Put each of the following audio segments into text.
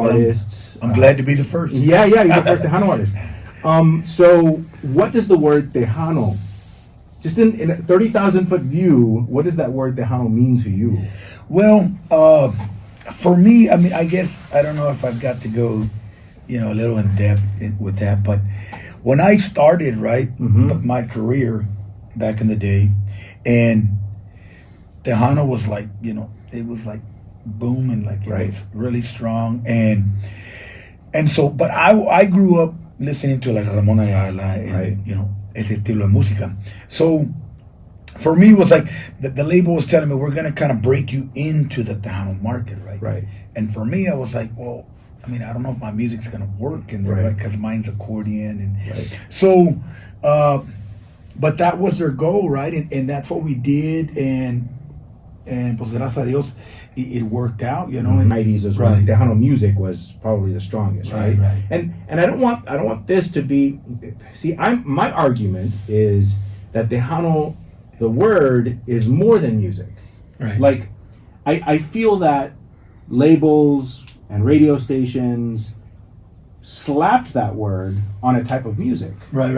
artists. I'm glad to be the first. Yeah, you're the first Tejano artist. So what does the word Tejano, just in a 30,000 foot view, what does that word Tejano mean to you? Well, for me, I mean, I guess, I don't know if I've got to go, a little in depth with that, but when I started, right, my career back in the day, and Tejano was like, it was like booming, like it was really strong, and so, but I grew up listening to like Ramon Ayala and ese estilo de música. So for me, it was like the label was telling me, we're gonna kind of break you into the Tejano market, right? Right. And for me, I was like, well, I mean, I don't know if my music's gonna work in there, right? Because mine's accordion, and so. But that was their goal, right? And that's what we did, and pues gracias a Dios, it worked out, In the 90s as well. Tejano music was probably the strongest, right? Right. And I don't want this to be. See, my argument is that Tejano, the word, is more than music. Right. Like, I feel that labels and radio stations slapped that word on a type of music. Right.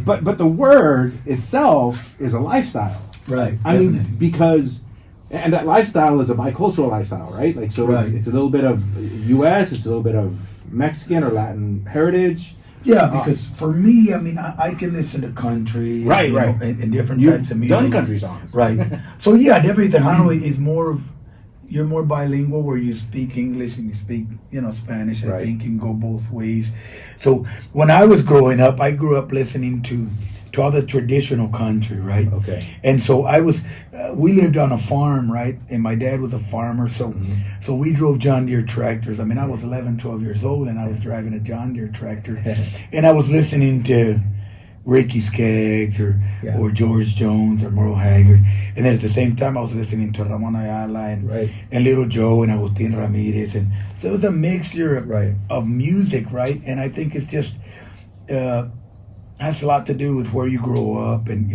But the word itself is a lifestyle. Right. I mean, because, and that lifestyle is a bicultural lifestyle, right? Like, so it's a little bit of U.S., it's a little bit of Mexican or Latin heritage. Yeah, because for me, I mean, I can listen to country, and different types of music. You've done country songs, right? So yeah, definitely Tejano is more of, you're more bilingual, where you speak English and you speak, Spanish. I think you can go both ways. So when I was growing up, I grew up listening to all the traditional country, right? Okay. And so we lived on a farm, right? And my dad was a farmer, so we drove John Deere tractors. I mean, I was 11, 12 years old, and I was driving a John Deere tractor, and I was listening to Ricky Skaggs or George Jones or Merle Haggard, and then at the same time I was listening to Ramon Ayala and Little Joe and Agustin Ramirez, and so it was a mixture of music, right? And I think it's just has a lot to do with where you grow up and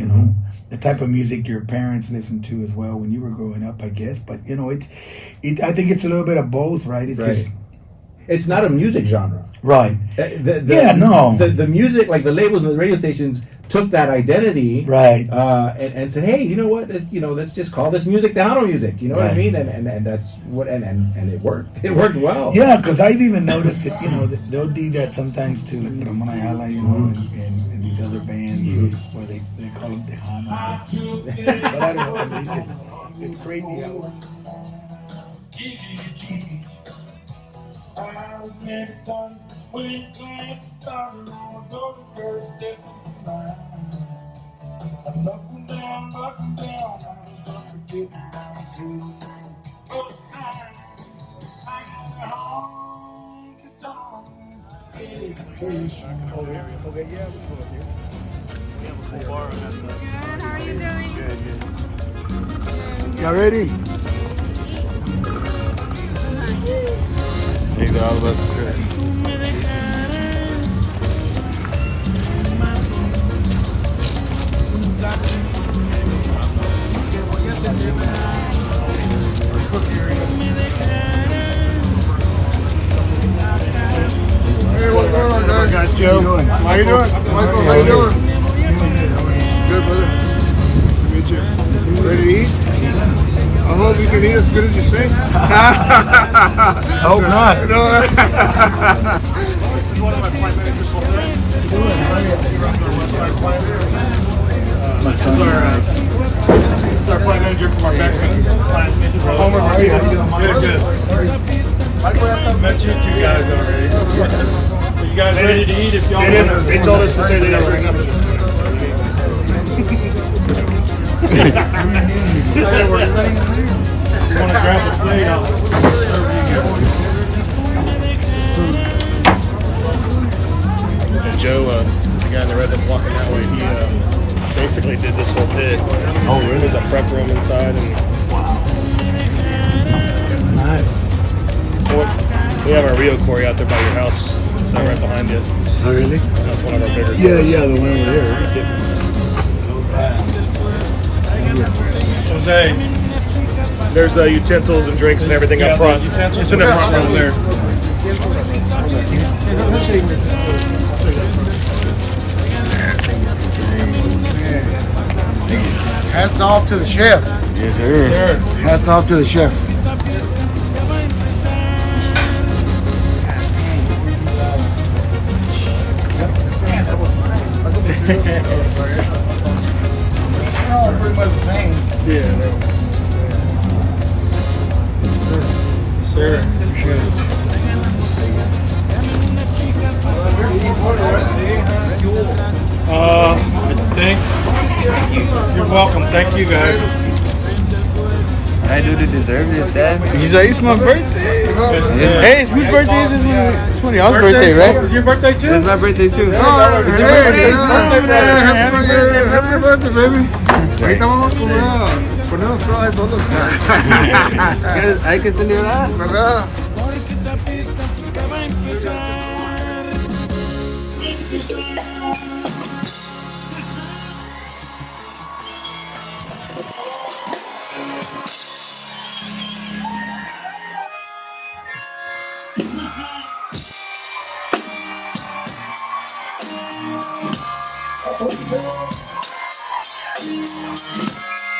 the type of music your parents listened to as well when you were growing up, I guess. But I think it's a little bit of both, right? It's just, it's not a music genre. Right. The music, like the labels and the radio stations, took that identity, and said, hey, you know what? Let's just call this music Tejano music. You know what I mean? And that's what, and it worked. It worked well. Yeah, because I've even noticed that they'll do that sometimes to like Ramon Ayala, and these other bands where they call them Tejano. But I don't know. It's crazy how. I was never done when class started on the first day of the night. I'm looking down, I was unforgetting my dreams. But I got home to dawn. Okay, yeah, we'll go here. We have a full bar on that side. Good, how are you doing? Good. Y'all ready? These are all about the trip. Hey, what's going on, guys? Got Joe. How you doing? Michael, how you doing? Good, brother. Nice to meet you. Ready to eat? I hope you can eat as good as you sing. I hope not. No. This is one of my flight managers. This is our flight manager from our background class. Homer Martinez. Good. I met you two guys already. Are you guys ready to eat? If y'all want to, they told us to say they didn't bring up. You want to grab the plate? I'll serve you. And Joe, the guy in the red that's walking that way, he basically did this whole pit. Oh, really? There's a prep room inside, and Nice. we have our Rio quarry out there by your house, so right behind you. Oh, really? That's one of our bigger. Yeah, the one over there. Jose, there's utensils and drinks and everything up front. It's in the front room there. hats off to the chef. Yes, sir. Hats off to the chef. Pretty much the same. Yeah. Sir. I think you're welcome. Thank you guys. I do to deserve this, Dad. He's like, it's my birthday. Hey, it's whose birthday is this? It's one of y'all's birthday, right? It's your birthday too? It's my birthday too. Happy birthday, baby. Ahorita vamos a ponernos flores todos. Hay que celebrar. ¿Verdad?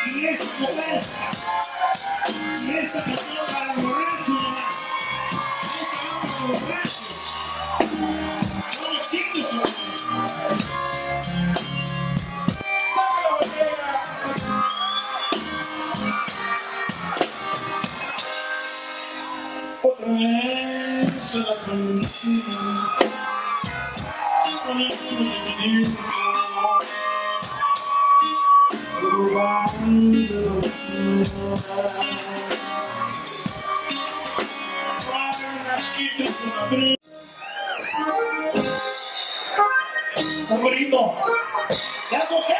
Y esta canción para los borrachos nomás. Esta va para los borrachos. Son los signos. ¡Saca la botella! Otra vez a la canción. Con el movimiento. Favorito, las mujeres.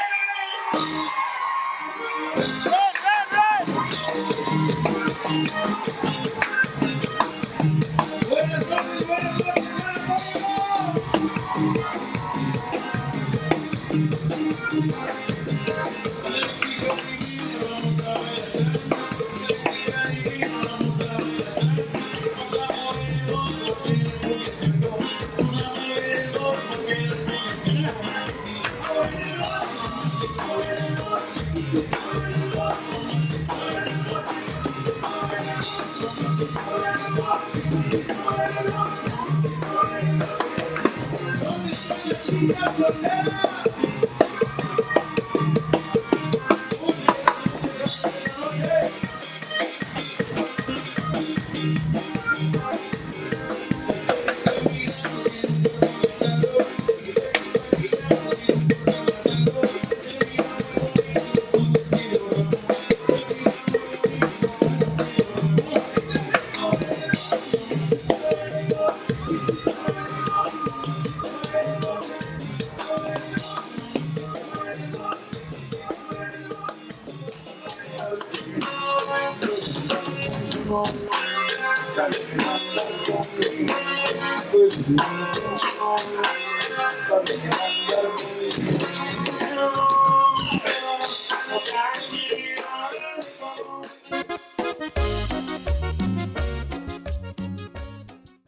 Buenas noches, buenas noches, buenas noches. Dale.